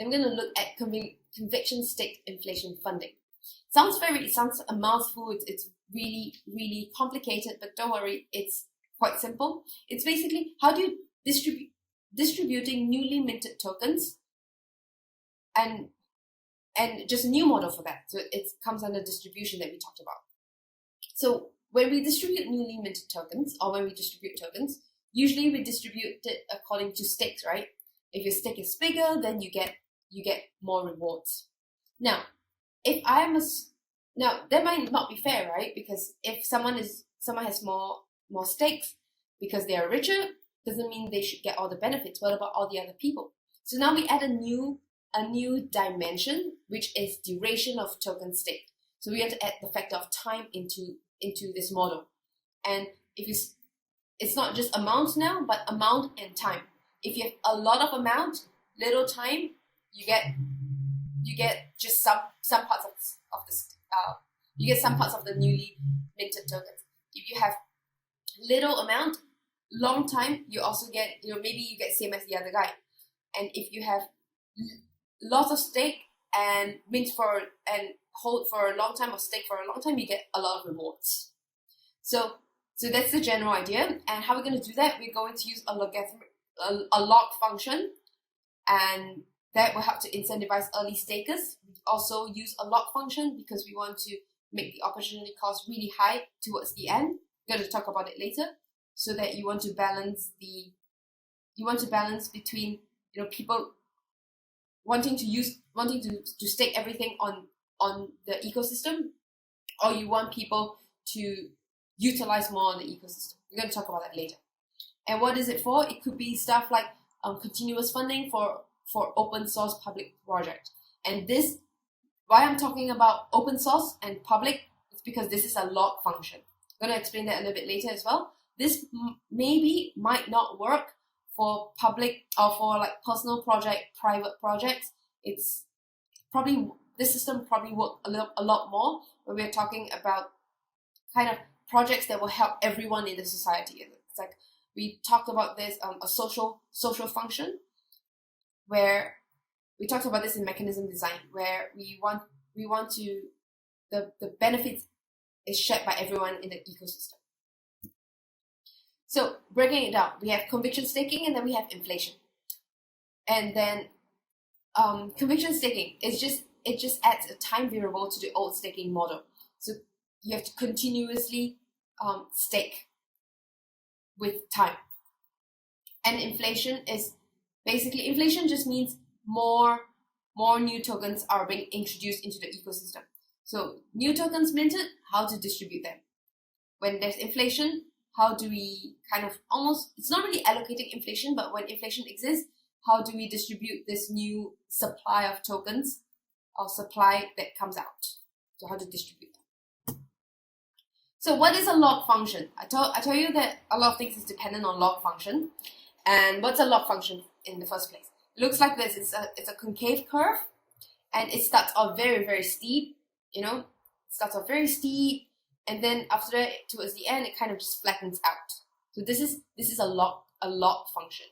then we're going to look at conviction staked inflation funding. It sounds a mouthful. It's really, really complicated, but don't worry, it's quite simple. It's basically how do you distributing newly minted tokens, and just a new model for that. So it comes under distribution that we talked about. So when we distribute newly minted tokens, or when we distribute tokens, usually we distribute it according to stakes, right? If your stake is bigger, then you get more rewards. Now, now that might not be fair, right? Because if someone has more stakes because they are richer, doesn't mean they should get all the benefits. What about all the other people? So now we add a new dimension, which is duration of token staked. So we have to add the factor of time into this model. And it's not just amount now, but amount and time. If you have a lot of amount, little time, you get just some parts of this. You get some parts of the newly minted tokens. If you have little amount, long time, you also get, maybe you get same as the other guy. And if you have lots of stake and hold for a long time or stake for a long time, you get a lot of rewards. So that's the general idea. And how we're going to do that, we're going to use a log function, and that will help to incentivize early stakers. We also use a log function because we want to make the opportunity cost really high towards the end. We're going to talk about it later. So that you want to balance between people wanting to stake everything on the ecosystem, or you want people to utilize more on the ecosystem. We're going to talk about that later. And what is it for? It could be stuff like continuous funding for open source public project. And this, why I'm talking about open source and public, is because this is a log function. I'm going to explain that a little bit later as well. This might not work for public or for like personal project, private projects. This system probably work a lot more when we're talking about kind of projects that will help everyone in the society. It's like we talked about this a social function, where we talked about this in mechanism design, where we want to the benefits is shared by everyone in the ecosystem. So breaking it down, we have conviction staking and then we have inflation. And then conviction staking is it just adds a time variable to the old staking model. So you have to continuously stake with time. And inflation just means more new tokens are being introduced into the ecosystem. So new tokens minted, how to distribute them. When there's inflation, how do we it's not really allocating inflation, but when inflation exists, how do we distribute this new supply of tokens or supply that comes out? So how to distribute them. So what is a log function? I told you that a lot of things is dependent on log function. And what's a log function in the first place? It looks like this. It's a concave curve, and it starts off very, very steep. It starts off very steep. And then after that, towards the end, it kind of just flattens out. So this is a log function.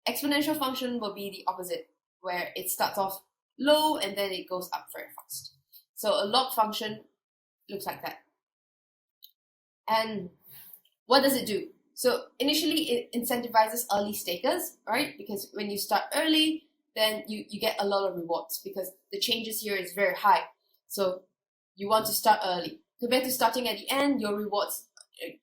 Exponential function will be the opposite, where it starts off low and then it goes up very fast. So a log function looks like that. And what does it do? So initially, it incentivizes early stakers, right? Because when you start early, then you get a lot of rewards because the changes here is very high. So you want to start early. Compared to starting at the end, your rewards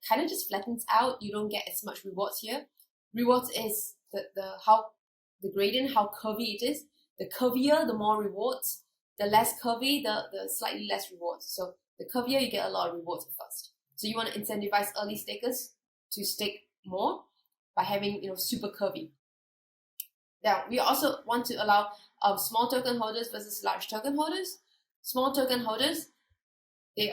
kind of just flattens out. You don't get as much rewards here. Rewards is the gradient, how curvy it is. The curvier, the more rewards. The less curvy, the slightly less rewards. So the curvier, you get a lot of rewards at first. So you want to incentivize early stakers to stake more by having super curvy. Now we also want to allow small token holders versus large token holders. Small token holders, they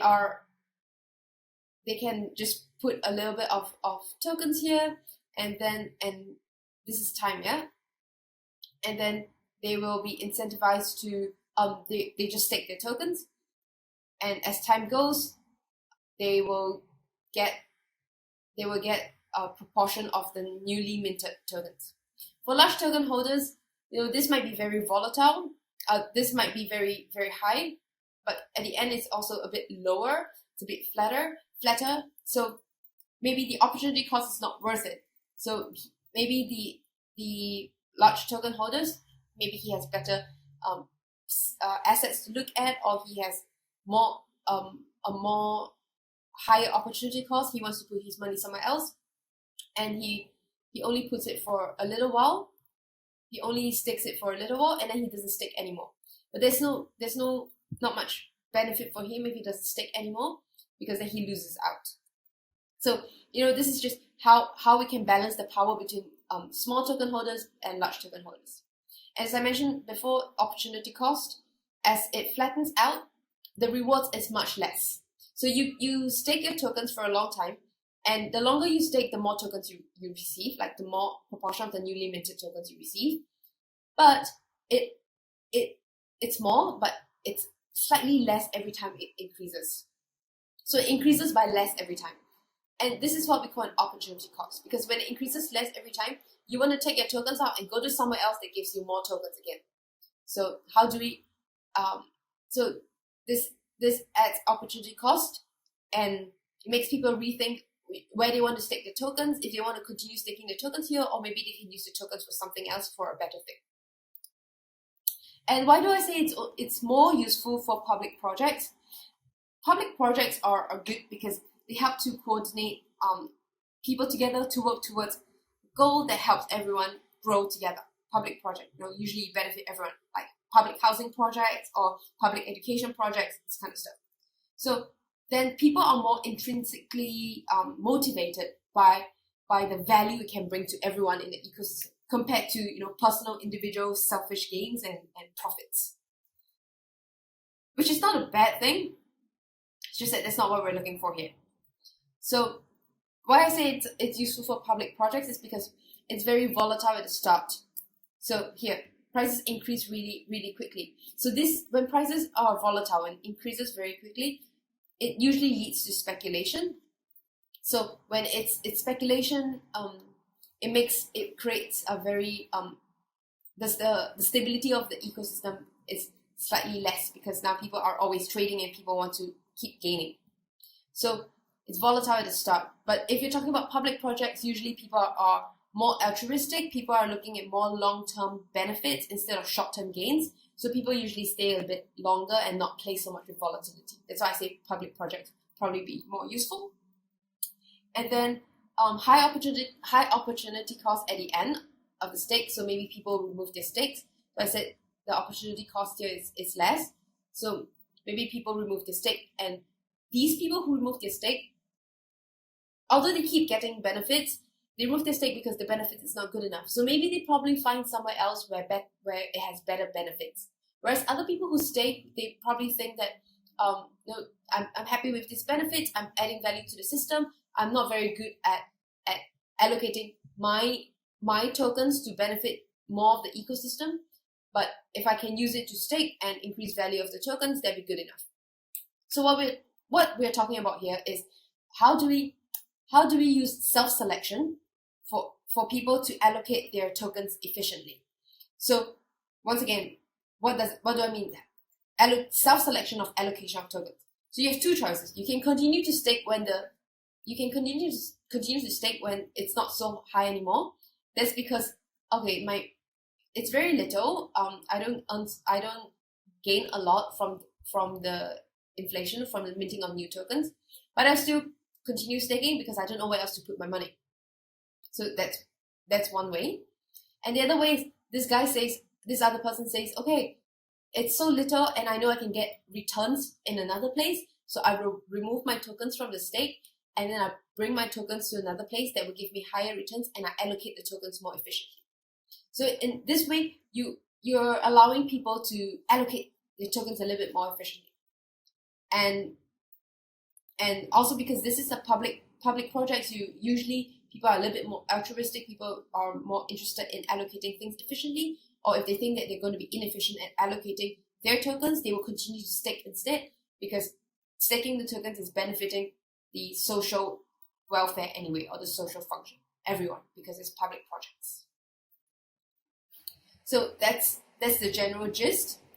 can just put a little bit of tokens here, and this is time, yeah? And then they will be incentivized to, they just stake their tokens, and as time goes, they will get a proportion of the newly minted tokens. For large token holders, this might be very volatile. This might be very, very high, but at the end, it's also a bit lower. It's a bit flatter. So maybe the opportunity cost is not worth it. So maybe the large token holders, maybe he has better assets to look at, or he has more a more higher opportunity cost. He wants to put his money somewhere else, and he only puts it for a little while. He only stakes it for a little while, and then he doesn't stake anymore. But there's not much benefit for him if he doesn't stake anymore, because then he loses out. So this is just how we can balance the power between small token holders and large token holders. As I mentioned before, opportunity cost, as it flattens out, the rewards is much less. So you stake your tokens for a long time, and the longer you stake, the more tokens you receive, like the more proportion of the newly minted tokens you receive. But it's more, but it's slightly less every time it increases. So it increases by less every time. And this is what we call an opportunity cost, because when it increases less every time, you want to take your tokens out and go to somewhere else that gives you more tokens again. So how do we, so this adds opportunity cost, and it makes people rethink where they want to stake their tokens, if they want to continue staking their tokens here, or maybe they can use the tokens for something else, for a better thing. And why do I say it's more useful for public projects? Public projects are good because they help to coordinate people together to work towards a goal that helps everyone grow together. Public project, usually benefit everyone, like public housing projects or public education projects, this kind of stuff. So then people are more intrinsically motivated by the value it can bring to everyone in the ecosystem, compared to personal, individual, selfish gains and profits, which is not a bad thing. It's just that that's not what we're looking for here. So why I say it's useful for public projects is because it's very volatile at the start. So here, prices increase really, really quickly. So when prices are volatile and increases very quickly, it usually leads to speculation. So when it's speculation, it creates a very the stability of the ecosystem is slightly less, because now people are always trading and people want to keep gaining. So it's volatile at the start. But if you're talking about public projects, usually people are more altruistic. People are looking at more long-term benefits instead of short-term gains. So people usually stay a bit longer and not play so much with volatility. That's why I say public projects probably be more useful. And then high opportunity cost at the end of the stake. So maybe people remove their stakes. So I said the opportunity cost here is less. So maybe people remove their stake, and these people who remove their stake, although they keep getting benefits, they remove their stake because the benefits is not good enough. So maybe they probably find somewhere else where it has better benefits. Whereas other people who stake, they probably think that I'm happy with these benefits. I'm adding value to the system. I'm not very good at allocating my tokens to benefit more of the ecosystem. But if I can use it to stake and increase value of the tokens, that'd be good enough. So what we're talking about here is how do we use self-selection for people to allocate their tokens efficiently. So once again, what do I mean? Self-selection of allocation of tokens. So you have two choices. You can continue to stake when it's not so high anymore. That's because it's very little. I don't gain a lot from the inflation, from the minting of new tokens, but I still continue staking because I don't know where else to put my money. So that's one way. And the other way is this other person says, okay, it's so little and I know I can get returns in another place, so I will remove my tokens from the stake and then I bring my tokens to another place that will give me higher returns, and I allocate the tokens more efficiently. So in this way, you're allowing people to allocate their tokens a little bit more efficiently. And also because this is a public project, people are a little bit more altruistic. People are more interested in allocating things efficiently, or if they think that they're going to be inefficient at allocating their tokens, they will continue to stake instead, because staking the tokens is benefiting the social welfare anyway, or the social function, everyone, because it's public projects. So that's the general gist.